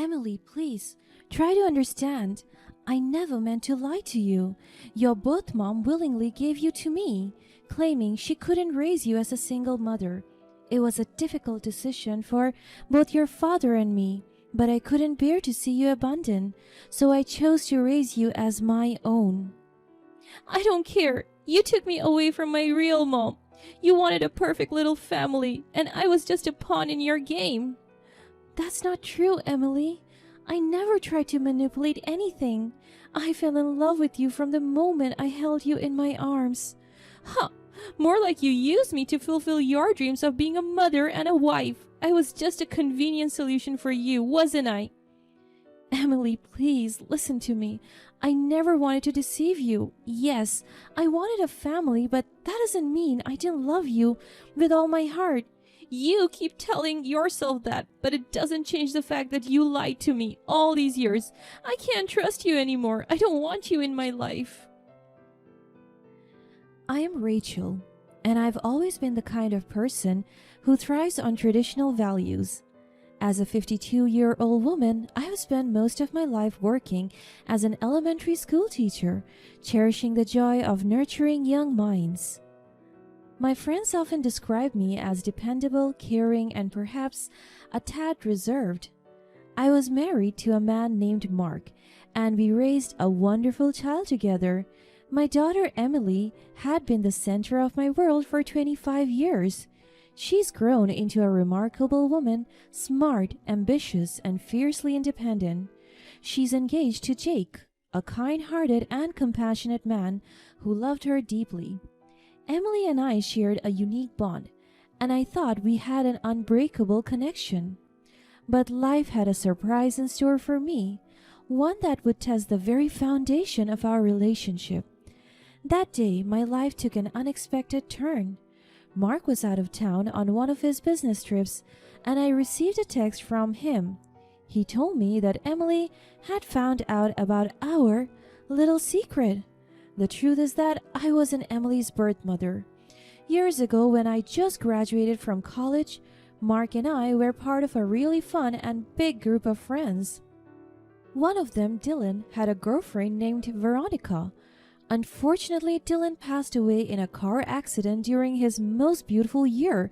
Emily, please, try to understand. I never meant to lie to you. Your birth mom willingly gave you to me, claiming she couldn't raise you as a single mother. It was a difficult decision for both your father and me, but I couldn't bear to see you abandoned, so I chose to raise you as my own. I don't care. You took me away from my real mom. You wanted a perfect little family, and I was just a pawn in your game. That's not true, Emily. I never tried to manipulate anything. I fell in love with you from the moment I held you in my arms. Huh, more like you used me to fulfill your dreams of being a mother and a wife. I was just a convenient solution for you, wasn't I? Emily, please, listen to me. I never wanted to deceive you. Yes, I wanted a family, but that doesn't mean I didn't love you with all my heart. You keep telling yourself that, but it doesn't change the fact that you lied to me all these years. I can't trust you anymore. I don't want you in my life. I am Rachel, and I've always been the kind of person who thrives on traditional values. As a 52-year-old woman, I have spent most of my life working as an elementary school teacher, cherishing the joy of nurturing young minds. My friends often describe me as dependable, caring, and perhaps a tad reserved. I was married to a man named Mark, and we raised a wonderful child together. My daughter Emily had been the center of my world for 25 years. She's grown into a remarkable woman, smart, ambitious, and fiercely independent. She's engaged to Jake, a kind-hearted and compassionate man who loved her deeply. Emily and I shared a unique bond, and I thought we had an unbreakable connection. But life had a surprise in store for me, one that would test the very foundation of our relationship. That day, my life took an unexpected turn. Mark was out of town on one of his business trips, and I received a text from him. He told me that Emily had found out about our little secret. The truth is that I wasn't Emily's birth mother. Years ago, when I just graduated from college, Mark and I were part of a really fun and big group of friends. One of them, Dylan, had a girlfriend named Veronica. Unfortunately, Dylan passed away in a car accident during his most beautiful year,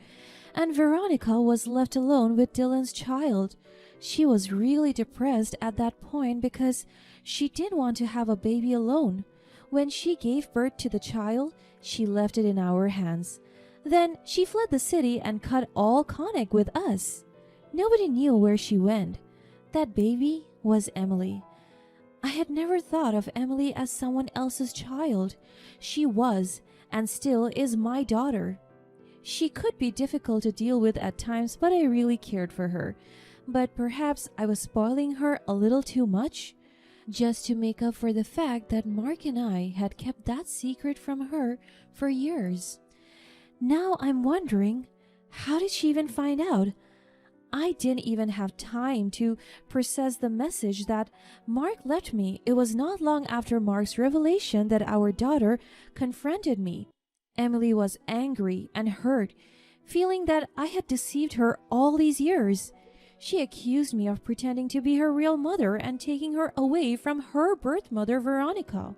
and Veronica was left alone with Dylan's child. She was really depressed at that point because she didn't want to have a baby alone. When she gave birth to the child, she left it in our hands. Then she fled the city and cut all contact with us. Nobody knew where she went. That baby was Emily. I had never thought of Emily as someone else's child. She was, and still is, my daughter. She could be difficult to deal with at times, but I really cared for her. But perhaps I was spoiling her a little too much, just to make up for the fact that Mark and I had kept that secret from her for years. Now I'm wondering, how did she even find out? I didn't even have time to process the message that Mark left me. It was not long after Mark's revelation that our daughter confronted me. Emily was angry and hurt, feeling that I had deceived her all these years. She accused me of pretending to be her real mother and taking her away from her birth mother, Veronica.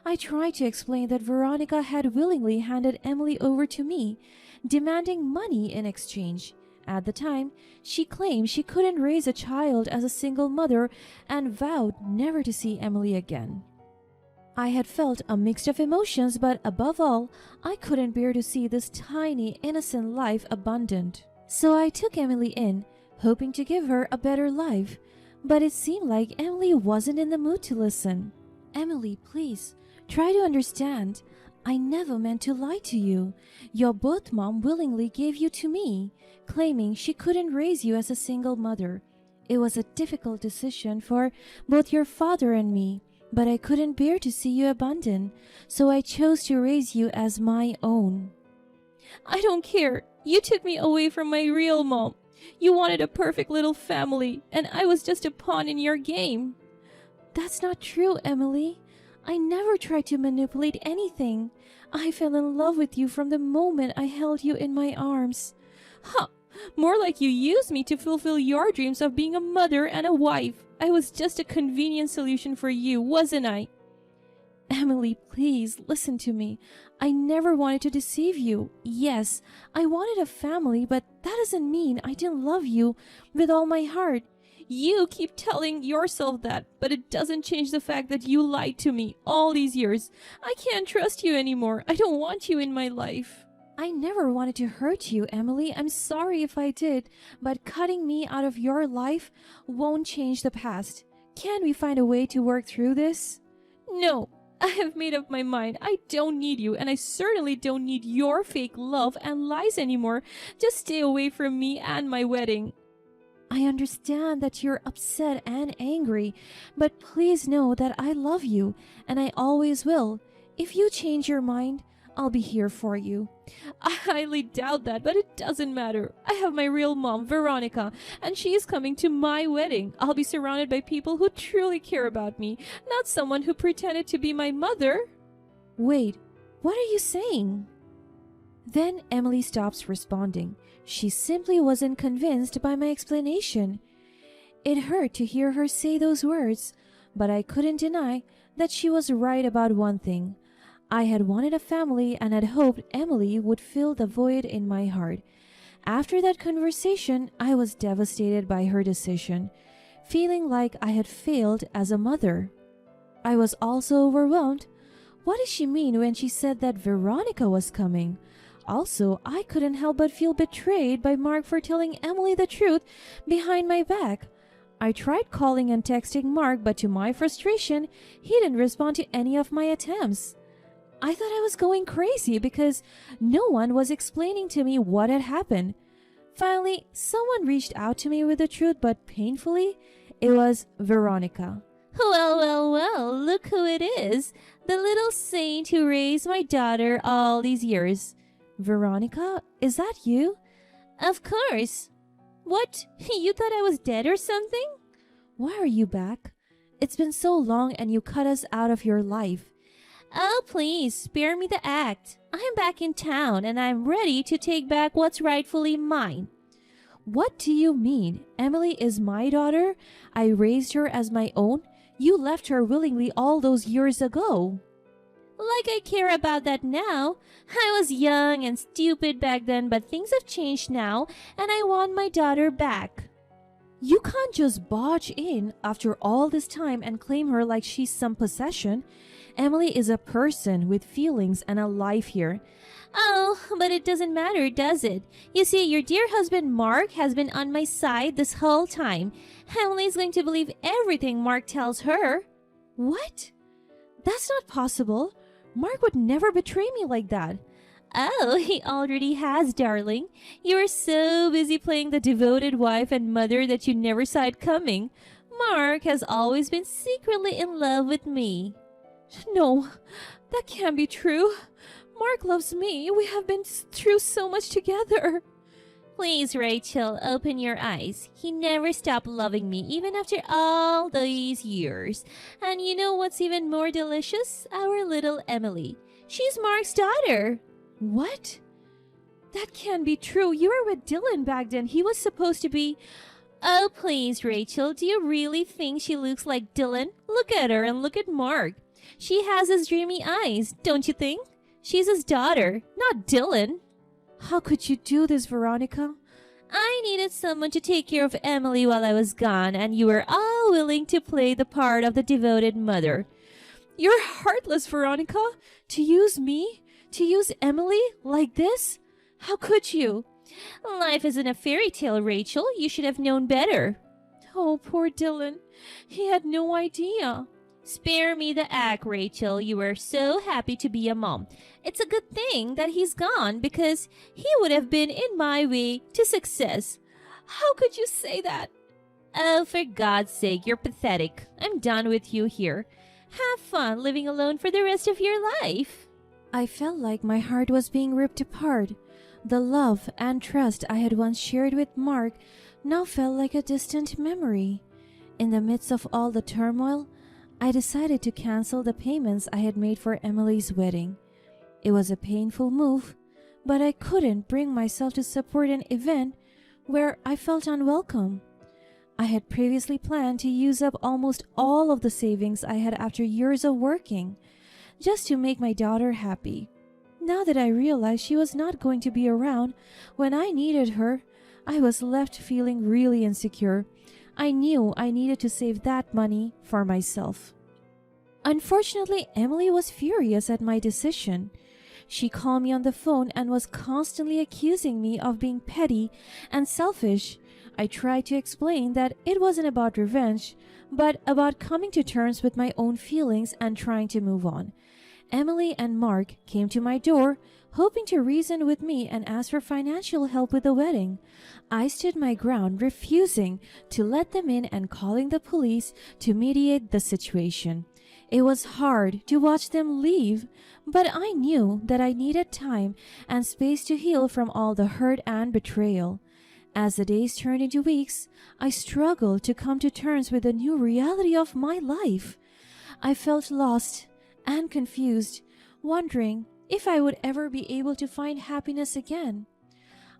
I tried to explain that Veronica had willingly handed Emily over to me, demanding money in exchange. At the time, she claimed she couldn't raise a child as a single mother and vowed never to see Emily again. I had felt a mix of emotions, but above all, I couldn't bear to see this tiny, innocent life abandoned. So I took Emily in, hoping to give her a better life. But it seemed like Emily wasn't in the mood to listen. Emily, please, try to understand. I never meant to lie to you. Your birth mom willingly gave you to me, claiming she couldn't raise you as a single mother. It was a difficult decision for both your father and me, but I couldn't bear to see you abandoned, so I chose to raise you as my own. I don't care. You took me away from my real mom. You wanted a perfect little family, and I was just a pawn in your game. That's not true, Emily. I never tried to manipulate anything. I fell in love with you from the moment I held you in my arms. Huh, More like you used me to fulfill your dreams of being a mother and a wife. I was just a convenient solution for you, wasn't I? Emily, please listen to me. I never wanted to deceive you. Yes, I wanted a family, but that doesn't mean I didn't love you with all my heart. You keep telling yourself that, but it doesn't change the fact that you lied to me all these years. I can't trust you anymore. I don't want you in my life. I never wanted to hurt you, Emily. I'm sorry if I did, but cutting me out of your life won't change the past. Can't we find a way to work through this? No. I have made up my mind. I don't need you, and I certainly don't need your fake love and lies anymore. Just stay away from me and my wedding. I understand that you're upset and angry, but please know that I love you, and I always will. If you change your mind, I'll be here for you. I highly doubt that, but it doesn't matter. I have my real mom, Veronica, and she is coming to my wedding. I'll be surrounded by people who truly care about me, not someone who pretended to be my mother. Wait, what are you saying? Then Emily stops responding. She simply wasn't convinced by my explanation. It hurt to hear her say those words, but I couldn't deny that she was right about one thing. I had wanted a family and had hoped Emily would fill the void in my heart. After that conversation, I was devastated by her decision, feeling like I had failed as a mother. I was also overwhelmed. What did she mean when she said that Veronica was coming? Also, I couldn't help but feel betrayed by Mark for telling Emily the truth behind my back. I tried calling and texting Mark, but to my frustration, he didn't respond to any of my attempts. I thought I was going crazy because no one was explaining to me what had happened. Finally, someone reached out to me with the truth, but painfully, it was Veronica. Well, look who it is. The little saint who raised my daughter all these years. Veronica, is that you? Of course. What? You thought I was dead or something? Why are you back? It's been so long and you cut us out of your life. Oh, please, spare me the act. I'm back in town and I'm ready to take back what's rightfully mine. What do you mean? Emily is my daughter. I raised her as my own. You left her willingly all those years ago. Like I care about that now. I was young and stupid back then, but things have changed now and I want my daughter back. You can't just barge in after all this time and claim her like she's some possession. Emily is a person with feelings and a life here. Oh, but it doesn't matter, does it? You see, your dear husband Mark has been on my side this whole time. Emily's going to believe everything Mark tells her. What? That's not possible. Mark would never betray me like that. Oh, he already has, darling. You were so busy playing the devoted wife and mother that you never saw it coming. Mark has always been secretly in love with me. No, that can't be true. Mark loves me. We have been through so much together. Please, Rachel, open your eyes. He never stopped loving me, even after all these years. And you know what's even more delicious? Our little Emily. She's Mark's daughter. What? That can't be true. You were with Dylan back then. He was supposed to be... Oh, please, Rachel. Do you really think she looks like Dylan? Look at her and look at Mark. She has his dreamy eyes, don't you think? She's his daughter, not Dylan. How could you do this, Veronica? I needed someone to take care of Emily while I was gone, and you were all willing to play the part of the devoted mother. You're heartless, Veronica. To use me? To use Emily like this? How could you? Life isn't a fairy tale, Rachel. You should have known better. Oh, poor Dylan. He had no idea. Spare me the act, Rachel. You were so happy to be a mom. It's a good thing that he's gone because he would have been in my way to success. How could you say that? Oh, for God's sake, you're pathetic. I'm done with you here. Have fun living alone for the rest of your life. I felt like my heart was being ripped apart. The love and trust I had once shared with Mark now felt like a distant memory. In the midst of all the turmoil, I decided to cancel the payments I had made for Emily's wedding. It was a painful move, but I couldn't bring myself to support an event where I felt unwelcome. I had previously planned to use up almost all of the savings I had after years of working, just to make my daughter happy. Now that I realized she was not going to be around when I needed her, I was left feeling really insecure. I knew I needed to save that money for myself. Unfortunately, Emily was furious at my decision. She called me on the phone and was constantly accusing me of being petty and selfish. I tried to explain that it wasn't about revenge, but about coming to terms with my own feelings and trying to move on. Emily and Mark came to my door, hoping to reason with me and ask for financial help with the wedding. I stood my ground, refusing to let them in and calling the police to mediate the situation. It was hard to watch them leave, but I knew that I needed time and space to heal from all the hurt and betrayal. As the days turned into weeks, I struggled to come to terms with the new reality of my life. I felt lost and confused, wondering if I would ever be able to find happiness again.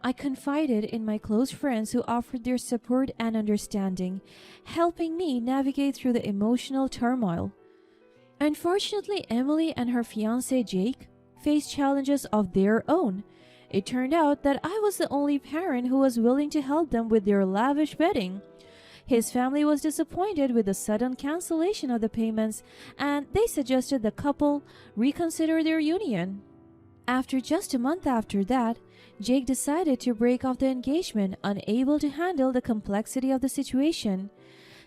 I confided in my close friends who offered their support and understanding, helping me navigate through the emotional turmoil. Unfortunately, Emily and her fiancé Jake faced challenges of their own. It turned out that I was the only parent who was willing to help them with their lavish wedding. His family was disappointed with the sudden cancellation of the payments, and they suggested the couple reconsider their union. After just a month after that, Jake decided to break off the engagement, unable to handle the complexity of the situation.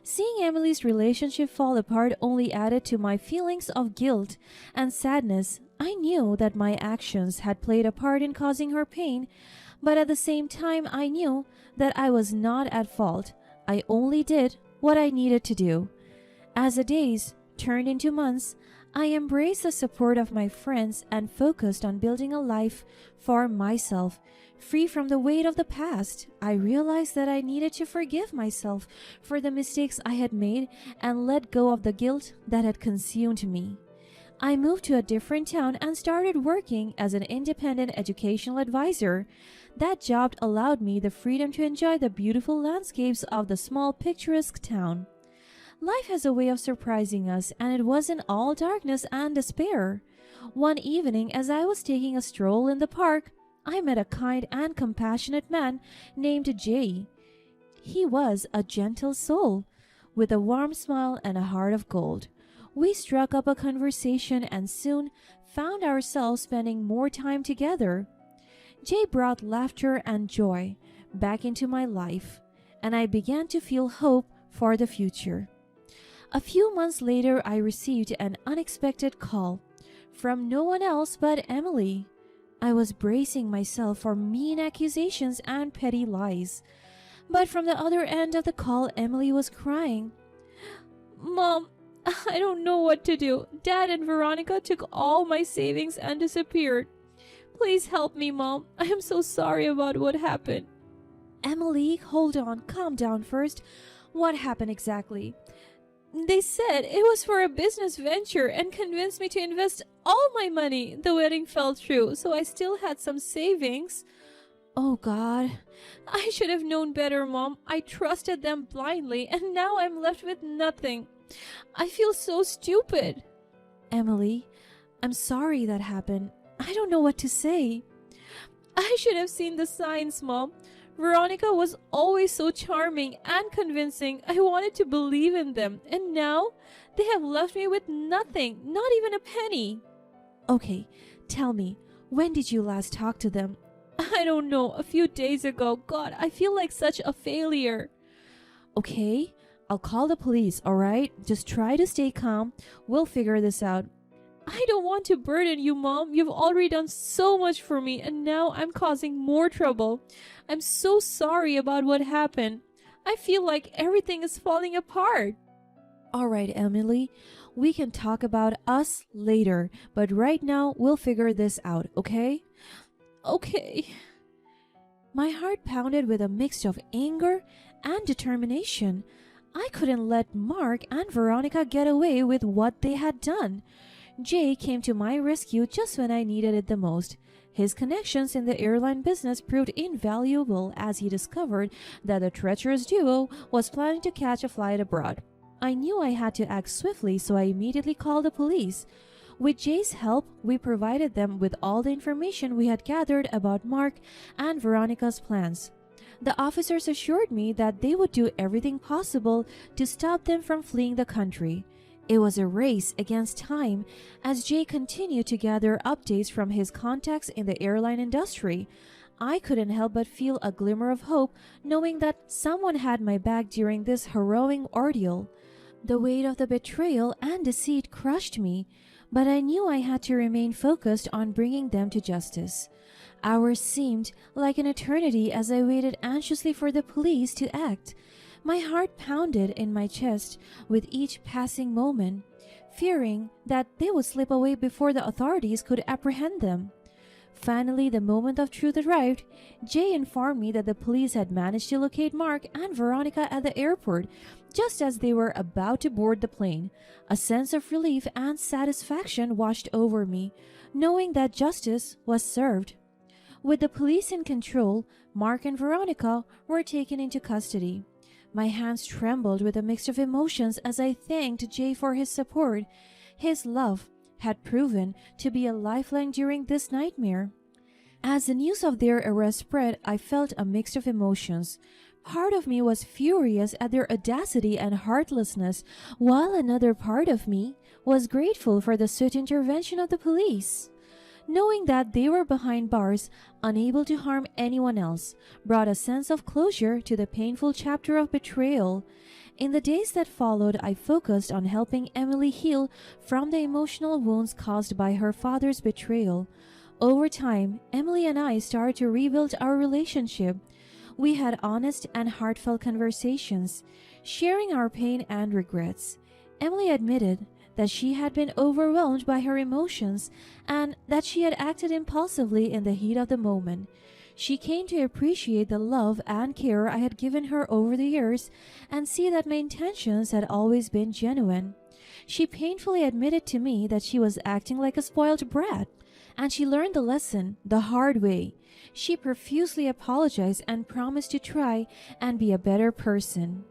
Seeing Emily's relationship fall apart only added to my feelings of guilt and sadness. I knew that my actions had played a part in causing her pain, but at the same time I knew that I was not at fault. I only did what I needed to do. As the days turned into months, I embraced the support of my friends and focused on building a life for myself, free from the weight of the past. I realized that I needed to forgive myself for the mistakes I had made and let go of the guilt that had consumed me. I moved to a different town and started working as an independent educational advisor. That job allowed me the freedom to enjoy the beautiful landscapes of the small, picturesque town. Life has a way of surprising us, and it wasn't all darkness and despair. One evening, as I was taking a stroll in the park, I met a kind and compassionate man named Jay. He was a gentle soul, with a warm smile and a heart of gold. We struck up a conversation and soon found ourselves spending more time together. Jay brought laughter and joy back into my life, and I began to feel hope for the future. A few months later, I received an unexpected call from no one else but Emily. I was bracing myself for mean accusations and petty lies. But from the other end of the call, Emily was crying. "Mom, I don't know what to do. Dad and Veronica took all my savings and disappeared. Please help me, Mom. I am so sorry about what happened." "Emily, hold on. Calm down first. What happened exactly?" "They said it was for a business venture and convinced me to invest all my money. The wedding fell through, so I still had some savings." "Oh, God. I should have known better, Mom. I trusted them blindly, and now I'm left with nothing. I feel so stupid." "Emily, I'm sorry that happened. I don't know what to say." "I should have seen the signs, Mom. Veronica was always so charming and convincing. I wanted to believe in them, and now they have left me with nothing, not even a penny." "Okay, tell me, when did you last talk to them?" "I don't know, a few days ago. God, I feel like such a failure." "Okay, I'll call the police, alright? Just try to stay calm. We'll figure this out." "I don't want to burden you, Mom. You've already done so much for me, and now I'm causing more trouble. I'm so sorry about what happened. I feel like everything is falling apart." "Alright, Emily. We can talk about us later, but right now we'll figure this out, okay?" "Okay." My heart pounded with a mix of anger and determination. I couldn't let Mark and Veronica get away with what they had done. Jay came to my rescue just when I needed it the most. His connections in the airline business proved invaluable as he discovered that the treacherous duo was planning to catch a flight abroad. I knew I had to act swiftly, so I immediately called the police. With Jay's help, we provided them with all the information we had gathered about Mark and Veronica's plans. The officers assured me that they would do everything possible to stop them from fleeing the country. It was a race against time as Jay continued to gather updates from his contacts in the airline industry. I couldn't help but feel a glimmer of hope knowing that someone had my back during this harrowing ordeal. The weight of the betrayal and deceit crushed me, but I knew I had to remain focused on bringing them to justice. Hours seemed like an eternity as I waited anxiously for the police to act. My heart pounded in my chest with each passing moment, fearing that they would slip away before the authorities could apprehend them. Finally, the moment of truth arrived. Jay informed me that the police had managed to locate Mark and Veronica at the airport just as they were about to board the plane. A sense of relief and satisfaction washed over me, knowing that justice was served. With the police in control, Mark and Veronica were taken into custody. My hands trembled with a mix of emotions as I thanked Jay for his support. His love had proven to be a lifeline during this nightmare. As the news of their arrest spread, I felt a mix of emotions. Part of me was furious at their audacity and heartlessness, while another part of me was grateful for the swift intervention of the police. Knowing that they were behind bars, unable to harm anyone else, brought a sense of closure to the painful chapter of betrayal. In the days that followed, I focused on helping Emily heal from the emotional wounds caused by her father's betrayal. Over time, Emily and I started to rebuild our relationship. We had honest and heartfelt conversations, sharing our pain and regrets. Emily admitted that she had been overwhelmed by her emotions and that she had acted impulsively in the heat of the moment. She came to appreciate the love and care I had given her over the years and see that my intentions had always been genuine. She painfully admitted to me that she was acting like a spoiled brat, and she learned the lesson the hard way. She profusely apologized and promised to try and be a better person.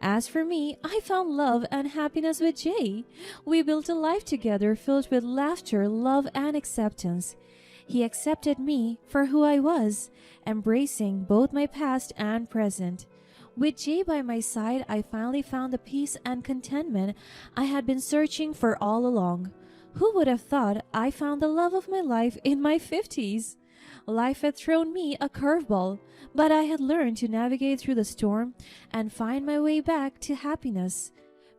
As for me, I found love and happiness with Jay. We built a life together filled with laughter, love, and acceptance. He accepted me for who I was, embracing both my past and present. With Jay by my side, I finally found the peace and contentment I had been searching for all along. Who would have thought I found the love of my life in my 50s? Life had thrown me a curveball, but I had learned to navigate through the storm and find my way back to happiness.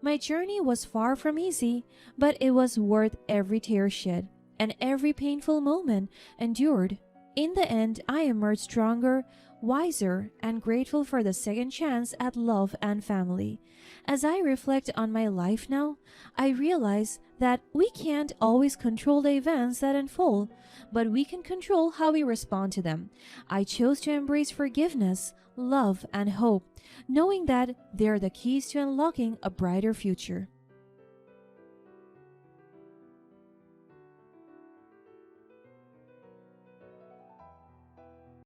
My journey was far from easy, but it was worth every tear shed and every painful moment endured. In the end, I emerged stronger, wiser, and grateful for the second chance at love and family. As I reflect on my life now, I realize that we can't always control the events that unfold, but we can control how we respond to them. I chose to embrace forgiveness, love, and hope, knowing that they're the keys to unlocking a brighter future.